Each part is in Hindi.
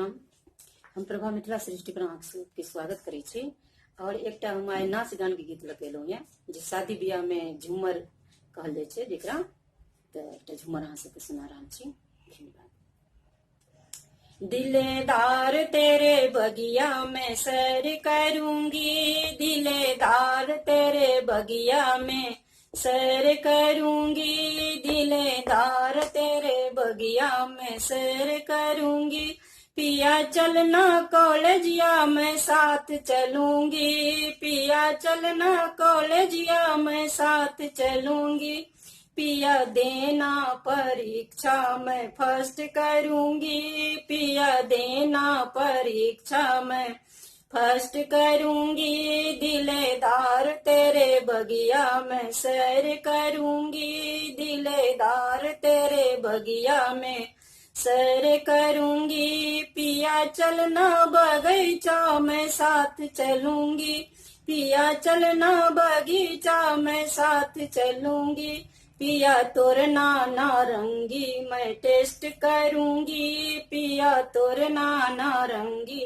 प्रणाम। हम प्रभा मिथिला सृष्टि पर आपके स्वागत करे छी। और एक हम आए नाच गान के गीत लगेलू है जे शादी ब्याह में झूमर कहल जाए छे जेकरा, तो एक झूमर अहाँ सबके सुना रहल छी। धन्यवाद। दिलेदार तेरे बगिया में सैर करूंगी, दिलेदार तेरे बगिया में सैर करूंगी, दिलेदार तेरे बगिया में सैर करूंगी। पिया चलना कॉलेजिया मैं साथ चलूंगी, पिया चलना कॉलेजिया मैं साथ चलूंगी। पिया देना परीक्षा मैं फर्स्ट करूंगी, पिया देना परीक्षा मैं फर्स्ट करूंगी। दिलेदार तेरे बगिया में सैर करूंगी, दिलेदार तेरे बगिया में सैर करूंगी। पिया चलना बगीचा मैं साथ चलूंगी, पिया चलना बगीचा मैं साथ चलूंगी। पिया तोरना नारंगी मैं टेस्ट करूंगी, पिया तोरना नारंगी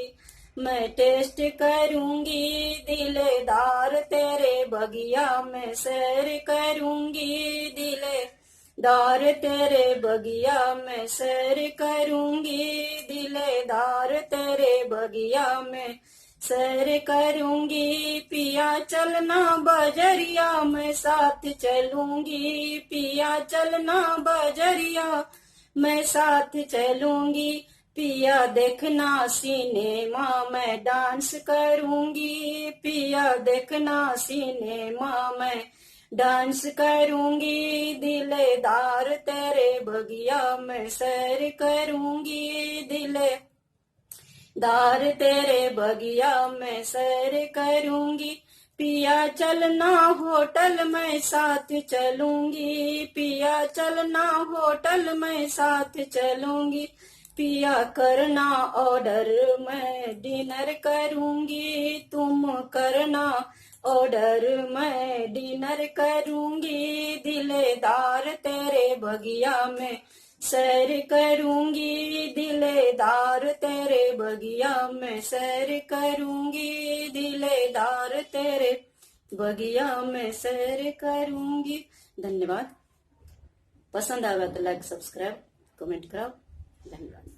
मैं टेस्ट करूंगी। दिलेदार तेरे बगिया में सैर करूंगी, दिलेदार तेरे बगिया में सैर करूंगी, दिलेदार तेरे बगिया में सैर करूंगी। पिया चलना बजरिया मैं साथ चलूंगी, पिया चलना बजरिया मैं साथ चलूंगी। पिया देखना सिनेमा मैं डांस करूंगी, पिया देखना सिनेमा मैं डांस करूंगी। दिलेदार तेरे बगिया में सैर करूंगी, दिलेदार तेरे बगिया में सैर करूंगी। पिया चलना होटल में साथ चलूंगी, पिया चलना होटल में साथ चलूंगी। पिया करना ऑर्डर मैं डिनर करूंगी, तुम करना ऑर्डर मैं डिनर करूंगी। दिलेदार तेरे बगिया में सैर करूंगी, दिलेदार तेरे बगिया में सैर करूंगी, दिलेदार तेरे बगिया में सैर करूंगी। धन्यवाद। पसंद आवे तो लाइक सब्सक्राइब कमेंट कराओ। धन्यवाद।